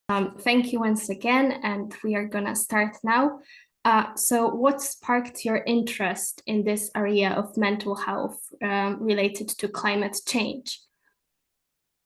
Thank you once again, and we are gonna start now. So what sparked your interest in this area of mental health related to climate change?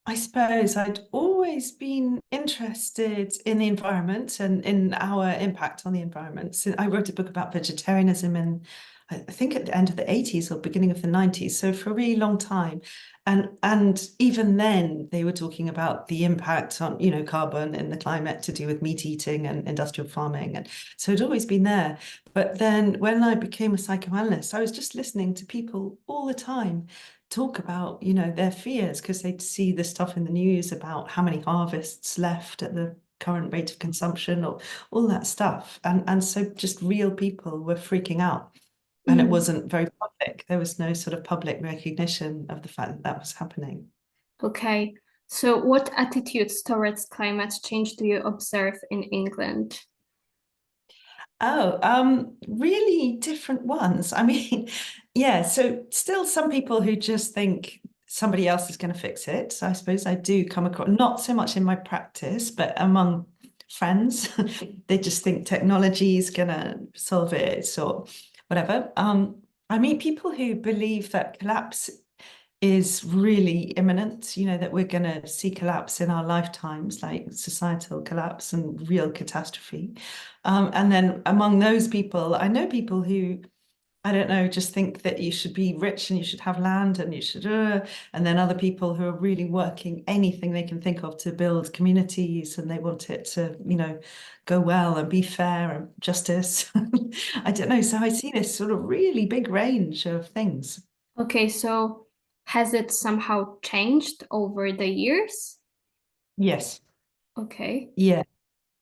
I suppose I'd always been interested in the environment and in our impact on the environment. So I wrote a book about vegetarianism in, I think at the end of the 80s or beginning of the 90s. So for a really long time. And even then they were talking about the impact on, carbon in the climate to do with meat eating and industrial farming. And so it'd always been there. But then when I became a psychoanalyst, I was just listening to people all the time talk about, their fears because they'd see the stuff in the news about how many harvests left at the current rate of consumption or all that stuff. And so just real people were freaking out. And it Mhm. wasn't very public. There was no sort of public recognition of the fact that that was happening. Okay, so what attitudes towards climate change do you observe in England? Oh, really different ones. I mean, yeah, so still some people who just think somebody else is going to fix it. So I suppose I do come across, not so much in my practice, but among friends, they just think technology is going to solve it or whatever. I meet people who believe that collapse is really imminent, that we're going to see collapse in our lifetimes, like societal collapse and real catastrophe. And then among those people, I know people who, I don't know, just think that you should be rich and you should have land and you should, and then other people who are really working anything they can think of to build communities and they want it to, go well and be fair and justice. I don't know. So I see this sort of really big range of things. Okay, so has it somehow changed over the years? Yes. Okay. Yeah.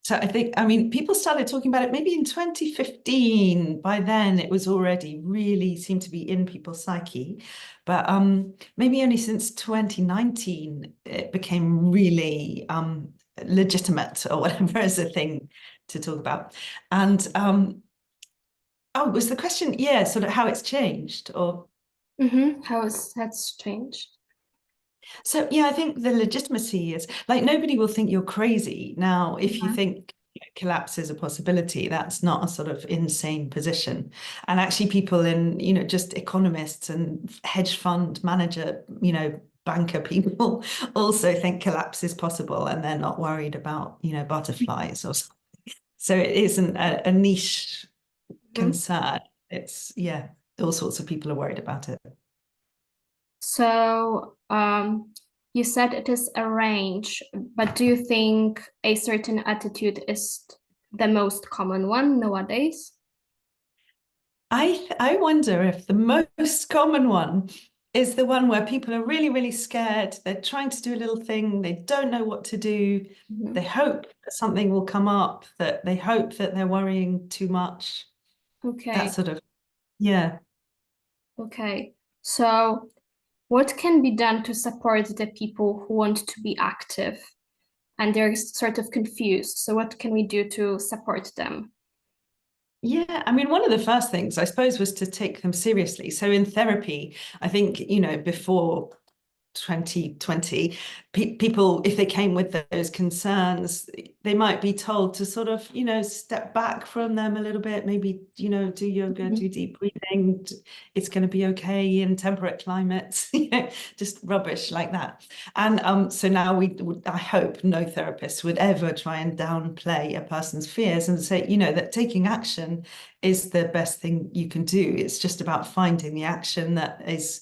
So I think, I mean, people started talking about it maybe in 2015. By then, it was already really seemed to be in people's psyche. But maybe only since 2019, it became really legitimate or whatever as a thing to talk about. And oh, was the question, yeah, sort of how it's changed or How has that's changed? so yeah, I think the legitimacy is like nobody will think you're crazy. Now, if you Mhm. think collapse is a possibility, that's not a sort of insane position. And actually people in, just economists and hedge fund manager, banker people also think collapse is possible and they're not worried about, butterflies or something. So it isn't a niche Mhm. concern. It's yeah, all sorts of people are worried about it. So, you said it is a range, but do you think a certain attitude is the most common one nowadays? I wonder if the most common one is the one where people are really, really scared. They're trying to do a little thing. They don't know what to do. They Mhm. hope that something will come up, that they hope that they're worrying too much. That Okay, sort of, yeah. okay. So, what can be done to support the people who want to be active and they're sort of confused? So, what can we do to support them? Yeah, I mean, one of the first things I suppose was to take them seriously. So in therapy, I think, before 2020, people, if they came with those concerns, they might be told to sort of, step back from them a little bit, maybe, do yoga, Mhm. do deep breathing. It's going to be okay in temperate climates, just rubbish like that. And so now I hope no therapist would ever try and downplay a person's fears and say, that taking action is the best thing you can do. It's just about finding the action that is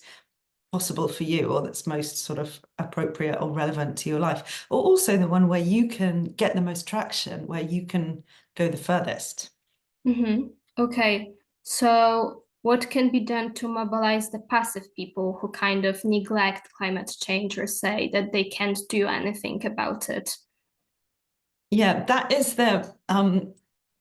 possible for you or that's most sort of appropriate or relevant to your life, or also the one where you can get the most traction, where you can go the furthest. Okay, so what can be done to mobilize the passive people who kind of neglect climate change or say that they can't do anything about it? Yeah, that is the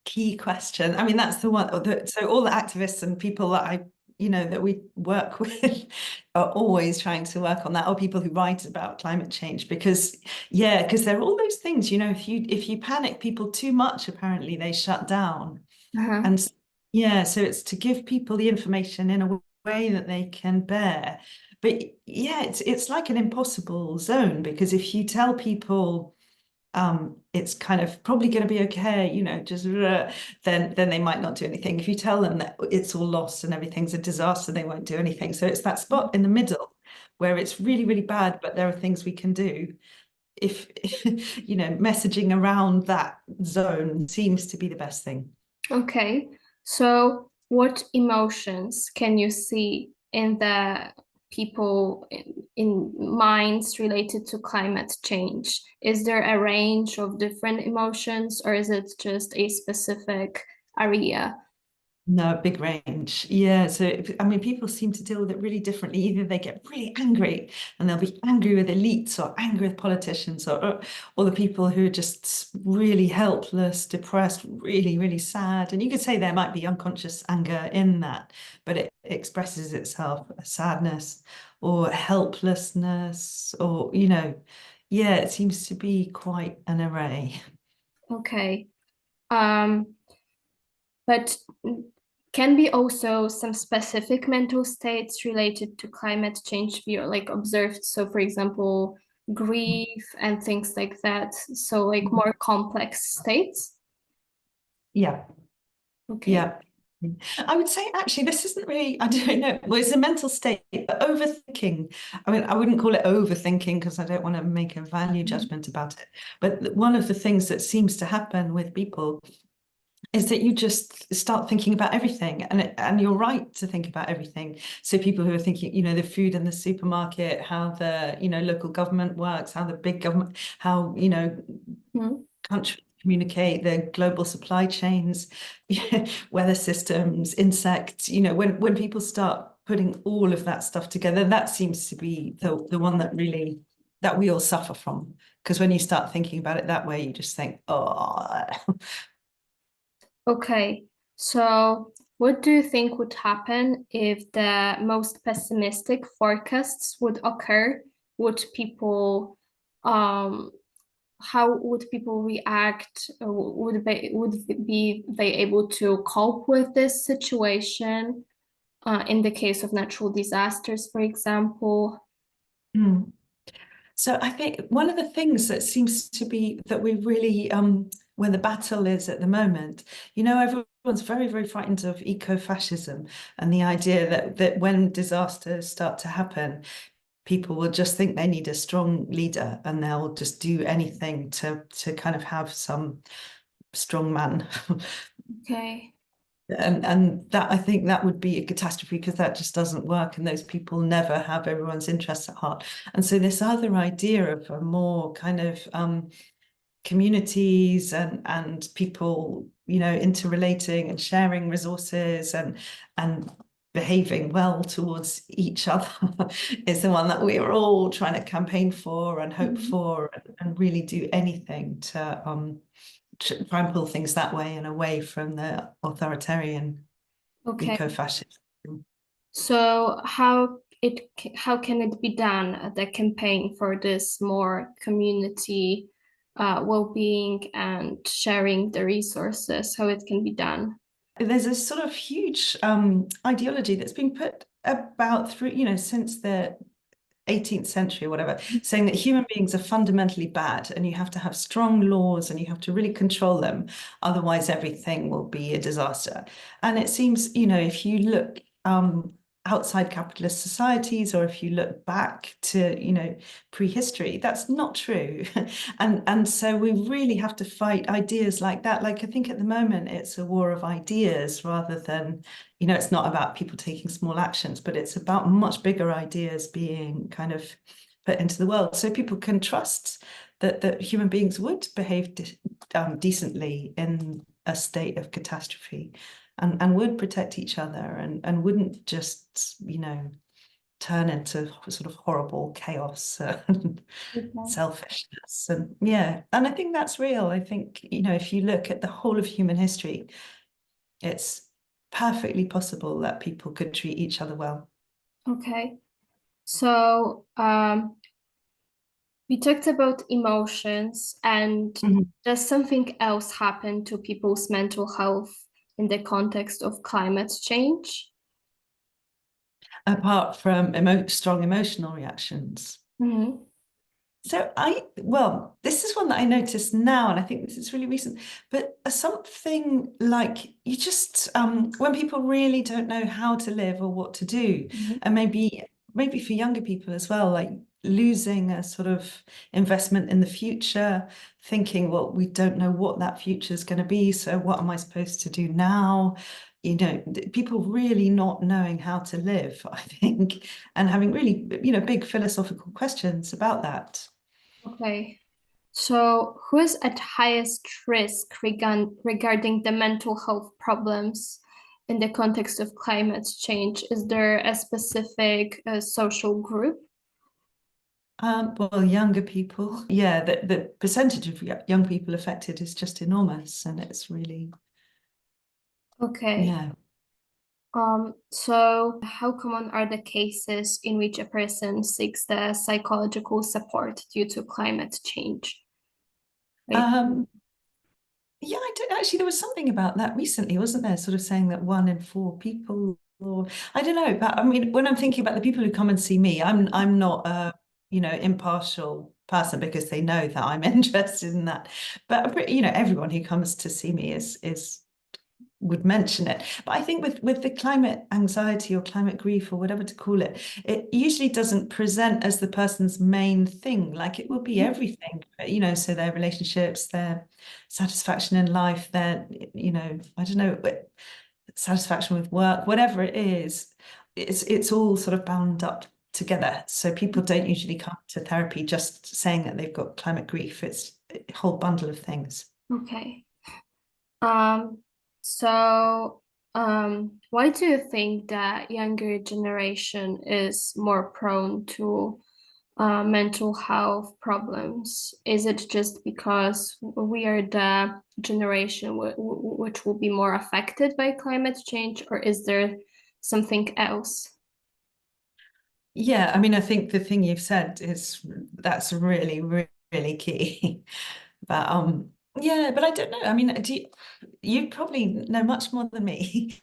key question. I mean, that's the one that, so all the activists and people that that we work with are always trying to work on that, or people who write about climate change, because yeah, because there are all those things, if you panic people too much, apparently they shut down. Uh-huh. And yeah, so it's to give people the information in a way that they can bear. But yeah, it's like an impossible zone because if you tell people it's kind of probably going to be okay, just then they might not do anything. If you tell them that it's all lost and everything's a disaster, they won't do anything. So it's that spot in the middle where it's really, really bad, but there are things we can do. If messaging around that zone seems to be the best thing. Okay, so what emotions can you see in the people in minds related to climate change? Is there a range of different emotions, or is it just a specific area? No, big range. Yeah. So, I mean, people seem to deal with it really differently. Either they get really angry and they'll be angry with elites or angry with politicians or the people who are just really helpless, depressed, really, really sad. And you could say there might be unconscious anger in that, but it expresses itself as sadness or helplessness or, yeah, it seems to be quite an array. Okay. But can be also some specific mental states related to climate change be like observed. So, for example, grief and things like that. So, like more complex states. Yeah. Okay. Yeah. I would say actually this isn't really, I don't know, well, it's a mental state, but overthinking. I mean, I wouldn't call it overthinking because I don't want to make a value judgment about it. But one of the things that seems to happen with people is that you just start thinking about everything, and you're right to think about everything. So people who are thinking, the food in the supermarket, how the, local government works, how the big government, how, Mhm. countries communicate, the global supply chains, weather systems, insects, when people start putting all of that stuff together, that seems to be the one that we all suffer from. Because when you start thinking about it that way, you just think, oh. Okay. So, what do you think would happen if the most pessimistic forecasts would occur? Would people um how would people react? Would they able to cope with this situation in the case of natural disasters, for example? Mm. So I think one of the things that seems to be that we really where the battle is at the moment, everyone's very, very frightened of eco-fascism and the idea that when disasters start to happen, people will just think they need a strong leader and they'll just do anything to kind of have some strong man. Okay. And that, I think that would be a catastrophe because that just doesn't work, and those people never have everyone's interests at heart. And so this other idea of a more kind of communities and people, interrelating and sharing resources and behaving well towards each other is the one that we're all trying to campaign for and hope Mhm. for, and really do anything to try and pull things that way and away from the authoritarian Okay. eco-fascist. So how can it be done, the campaign for this more community well-being and sharing the resources, how it can be done? There's a sort of huge ideology that's been put about through, since the 18th century or whatever, saying that human beings are fundamentally bad and you have to have strong laws and you have to really control them. Otherwise, everything will be a disaster. And it seems, if you look outside capitalist societies, or if you look back to, prehistory, that's not true. And so we really have to fight ideas like that. Like, I think at the moment it's a war of ideas rather than, it's not about people taking small actions, but it's about much bigger ideas being kind of put into the world so people can trust that human beings would behave decently in a state of catastrophe, and would protect each other and wouldn't just, turn into sort of horrible chaos and Okay. selfishness. And yeah, and I think that's real. I think, if you look at the whole of human history, it's perfectly possible that people could treat each other well. Okay. So we talked about emotions, and Mhm. does something else happen to people's mental health in the context of climate change? Apart from strong emotional reactions. Mhm. Well, this is one that I noticed now, and I think this is really recent, but something like you just, when people really don't know how to live or what to do, Mhm. and maybe for younger people as well, like losing a sort of investment in the future, thinking, well, we don't know what that future is going to be, so what am I supposed to do now? People really not knowing how to live, I think, and having really, big philosophical questions about that. Okay. So, who is at highest risk regarding the mental health problems in the context of climate change? Is there a specific social group? Well, younger people, yeah, the percentage of young people affected is just enormous, and it's really, Okay. yeah. So how common are the cases in which a person seeks the psychological support due to climate change? Like, Um, yeah, I don't actually. There was something about that recently, wasn't there? Sort of saying that 1 in 4 people, or I don't know. But I mean, when I'm thinking about the people who come and see me, I'm not a impartial person because they know that I'm interested in that. But everyone who comes to see me is would mention it. But I think with the climate anxiety or climate grief or whatever to call it, it usually doesn't present as the person's main thing. Like it will be everything, so their relationships, their satisfaction in life, their, I don't know, satisfaction with work, whatever it is, it's all sort of bound up together. So people don't usually come to therapy just saying that they've got climate grief. It's a whole bundle of things. okay. Um, so why do you think that younger generation is more prone to mental health problems? Is it just because we are the generation which will be more affected by climate change, or is there something else? Yeah, I mean, I think the thing you've said is that's really, really key. But yeah, but I don't know. I mean, you probably know much more than me.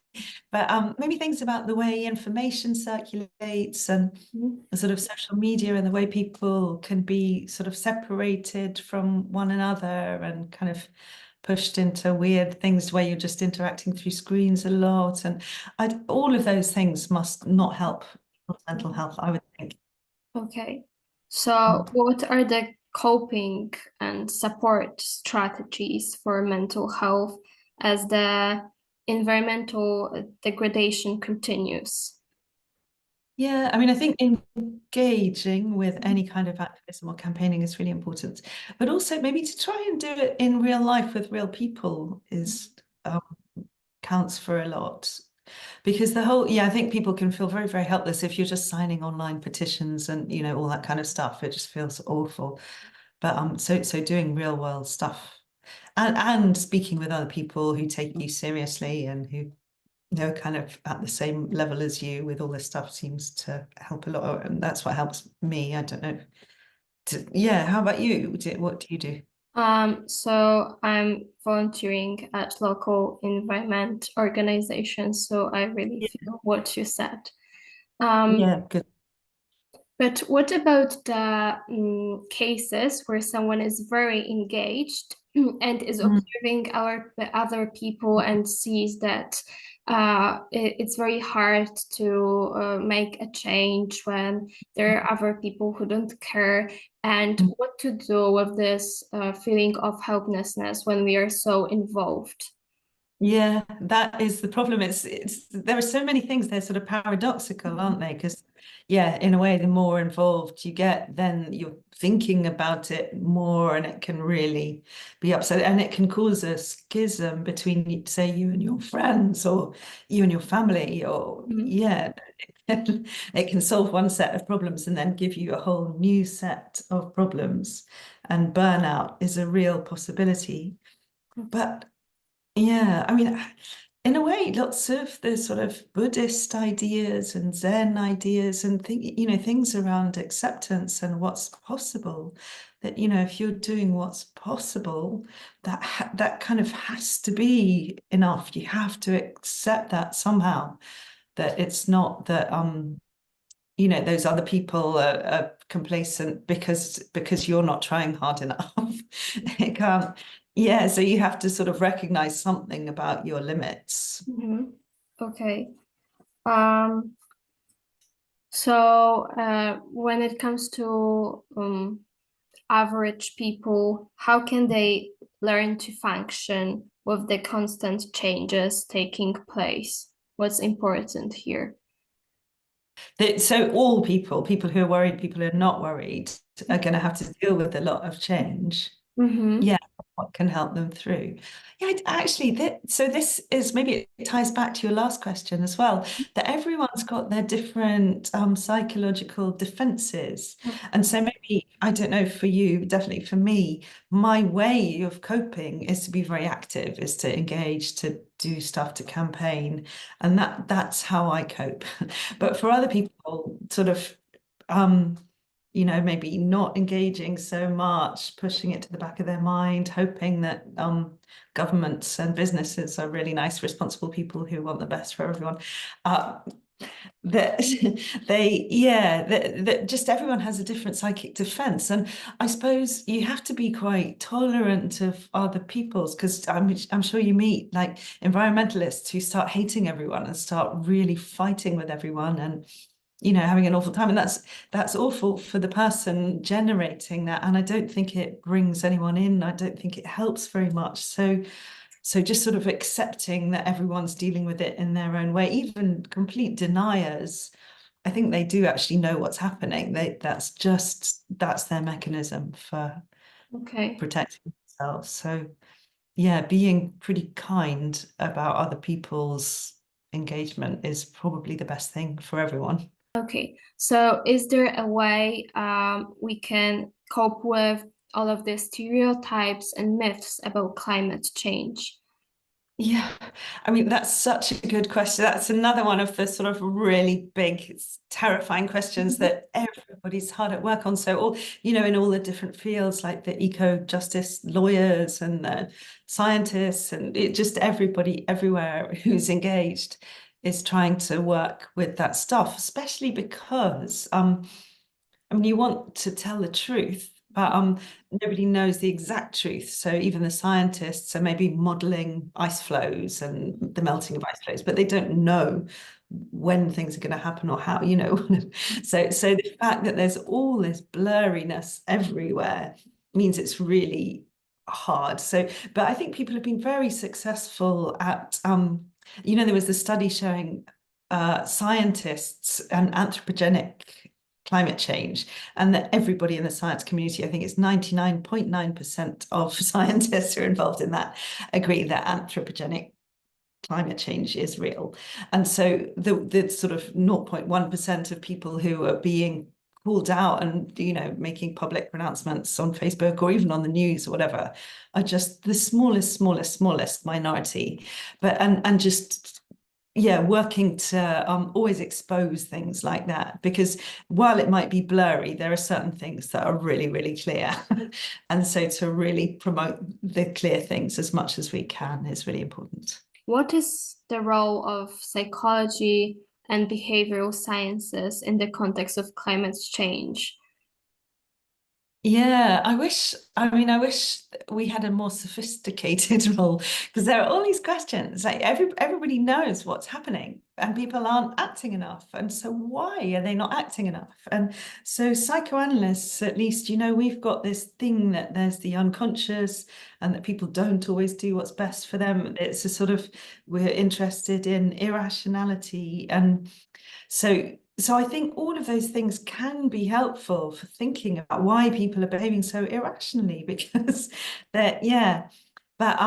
But maybe things about the way information circulates and Mhm. the sort of social media and the way people can be sort of separated from one another and kind of pushed into weird things where you're just interacting through screens a lot. And all of those things must not help mental health, I would think. Okay. So, what are the coping and support strategies for mental health as the environmental degradation continues? Yeah, I mean, I think engaging with any kind of activism or campaigning is really important, but also maybe to try and do it in real life with real people is um, counts for a lot. Because I think people can feel very, very helpless if you're just signing online petitions and all that kind of stuff. It just feels awful. But so doing real world stuff and speaking with other people who take you seriously and who they're kind of at the same level as you with all this stuff seems to help a lot. And that's what helps me. I don't know. Yeah, how about you? What do you do? So I'm volunteering at local environment organizations, so I really Yeah, feel what you said. Um, yeah, good. But what about the cases where someone is very engaged and is Mm, observing our the other people and sees that it's very hard to make a change when there are other people who don't care, and mm. what to do with this feeling of helplessness when we are so involved? Yeah, that is the problem. It's there are so many things, they're sort of paradoxical, Mhm. aren't they? Because yeah, in a way, the more involved you get, then you're thinking about it more and it can really be upset and it can cause a schism between, say, you and your friends or you and your family, or Mhm. yeah, it can solve one set of problems and then give you a whole new set of problems. And burnout is a real possibility. But yeah, I mean, in a way, lots of the sort of Buddhist ideas and Zen ideas and things around acceptance and what's possible, that, if you're doing what's possible, that kind of has to be enough. You have to accept that somehow, that it's not that those other people are complacent because you're not trying hard enough. It can't, yeah, so you have to sort of recognize something about your limits. Okay. Um, so when it comes to average people, how can they learn to function with the constant changes taking place? What's important here? So all people who are worried, people who are not worried, are going to have to deal with a lot of change. Mm-hmm. Yeah, what can help them through? Yeah, actually, so this is, maybe it ties back to your last question as well, that everyone's got their different psychological defenses. And so maybe, I don't know, for you, definitely for me, my way of coping is to be very active, is to engage, to do stuff, to campaign. And that's how I cope. But for other people, sort of, maybe not engaging so much, pushing it to the back of their mind, hoping that governments and businesses are really nice, responsible people who want the best for everyone. That that just everyone has a different psychic defense. And I suppose you have to be quite tolerant of other people's, because I'm sure you meet like environmentalists who start hating everyone and start really fighting with everyone and having an awful time, and that's awful for the person generating that, and I don't think it brings anyone in. I don't think it helps very much. So just sort of accepting that everyone's dealing with it in their own way, even complete deniers, I think they do actually know what's happening. That's their mechanism for protecting themselves. So yeah, being pretty kind about other people's engagement is probably the best thing for everyone. Okay, so is there a way we can cope with all of the stereotypes and myths about climate change? Yeah, I mean, that's such a good question. That's another one of the sort of really big, terrifying questions that everybody's hard at work on. So in all the different fields, like the eco-justice lawyers and the scientists, and just everybody everywhere who's engaged is trying to work with that stuff, especially because I mean, you want to tell the truth, but nobody knows the exact truth. So even the scientists are maybe modeling ice flows and the melting of ice flows, but they don't know when things are going to happen or how, So the fact that there's all this blurriness everywhere means it's really hard. So, but I think people have been very successful at, there was the study showing scientists and anthropogenic climate change, and that everybody in the science community, I think it's 99.9% of scientists who are involved in that, agree that anthropogenic climate change is real. And so the sort of 0.1% of people who are being called out and making public pronouncements on Facebook or even on the news or whatever are just the smallest minority. But and just working to always expose things like that, because while it might be blurry, there are certain things that are really, really clear. And so to really promote the clear things as much as we can is really important. What is the role of psychology and behavioral sciences in the context of climate change? Yeah, I wish we had a more sophisticated role, because there are all these questions. Like everybody knows what's happening and people aren't acting enough. And so why are they not acting enough? And so psychoanalysts, at least, we've got this thing that there's the unconscious and that people don't always do what's best for them. It's a sort of, we're interested in irrationality. And so I think all of those things can be helpful for thinking about why people are behaving so irrationally, because yeah, but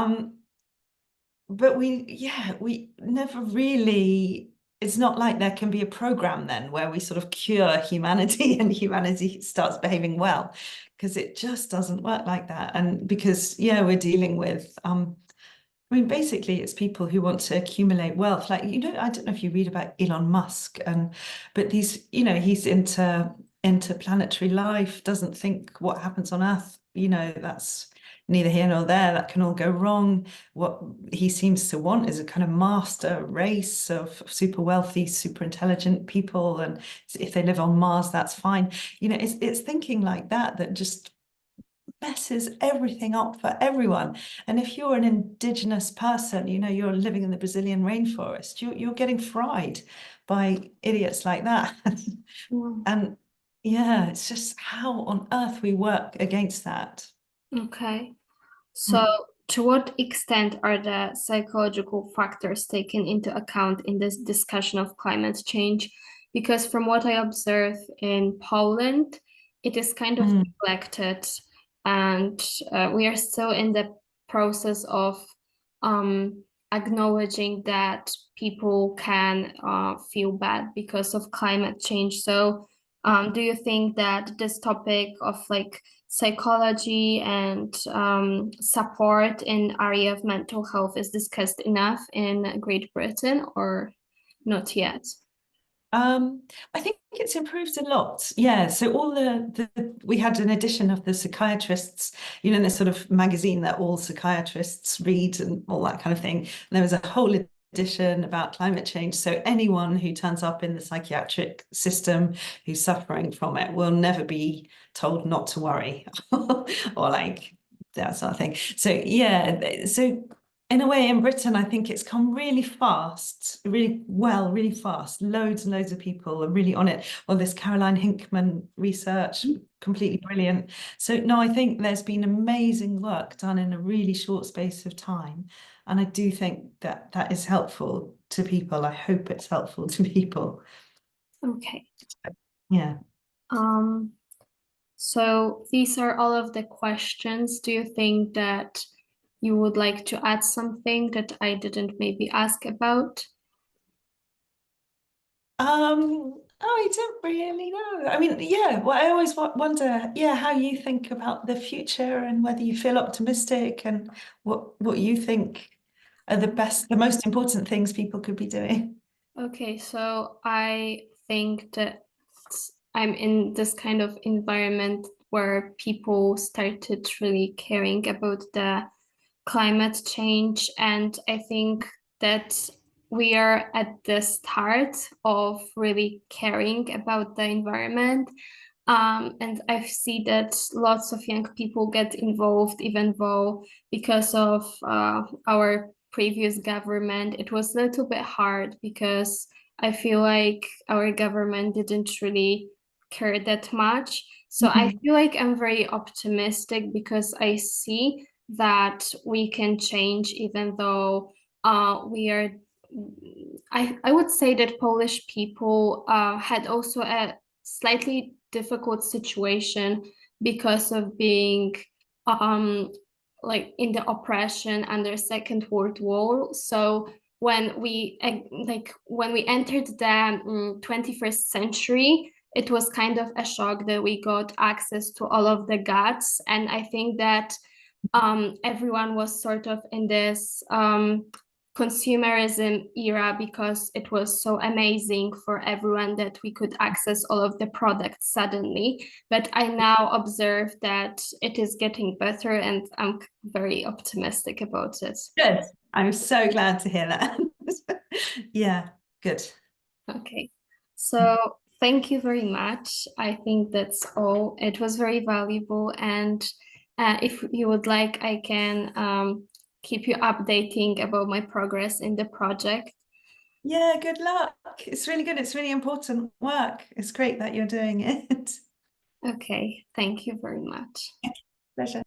we never really, it's not like there can be a program then where we sort of cure humanity and humanity starts behaving well, because it just doesn't work like that. And because we're dealing with I mean, basically, it's people who want to accumulate wealth. Like, I don't know if you read about Elon Musk, but he's into interplanetary life, doesn't think what happens on Earth, that's neither here nor there. That can all go wrong. What he seems to want is a kind of master race of super wealthy, super intelligent people, and if they live on Mars, that's fine. It's thinking like that just messes everything up for everyone. And if you're an indigenous person, you're living in the Brazilian rainforest, you're getting fried by idiots like that. Yeah. And yeah, it's just how on earth we work against that. Okay. So, Mm. to what extent are the psychological factors taken into account in this discussion of climate change? Because from what I observe in Poland, it is kind of Mm. neglected, and we are still in the process of acknowledging that people can feel bad because of climate change. So, do you think that this topic of like psychology and support in area of mental health is discussed enough in Great Britain or not yet? Um, I think it's improved a lot. Yeah. So all we had an edition of the psychiatrists, this sort of magazine that all psychiatrists read and all that kind of thing. And there was a whole edition about climate change. So anyone who turns up in the psychiatric system who's suffering from it will never be told not to worry or like that sort of thing. So yeah, so in a way, in Britain, I think it's come really fast, really well, really fast. Loads and loads of people are really on it. Well, this Caroline Hinkman research, completely brilliant. So, no, I think there's been amazing work done in a really short space of time. And I do think that that is helpful to people. I hope it's helpful to people. Okay. Yeah. Um, so these are all of the questions. Do you think that you would like to add something that I didn't maybe ask about? I don't really know. I mean, yeah, well, I always wonder, yeah, how you think about the future and whether you feel optimistic and what you think are the most important things people could be doing. Okay, so I think that I'm in this kind of environment where people started really caring about the climate change. And I think that we are at the start of really caring about the environment. And I see that lots of young people get involved, even though because of our previous government, it was a little bit hard because I feel like our government didn't really care that much. So I Mhm. feel like I'm very optimistic because I see that we can change, even though we are. I would say that Polish people had also a slightly difficult situation because of being um, like in the oppression under Second World War. So when we entered the 21st century, it was kind of a shock that we got access to all of the goods, and I think that everyone was sort of in this consumerism era because it was so amazing for everyone that we could access all of the products suddenly. But I now observe that it is getting better, and I'm very optimistic about it. Good. I'm so glad to hear that. Yeah, good. Okay. So thank you very much. I think that's all. It was very valuable. And if you would like, I can keep you updating about my progress in the project. Yeah, good luck. It's really good. It's really important work. It's great that you're doing it. Okay. Thank you very much. Pleasure.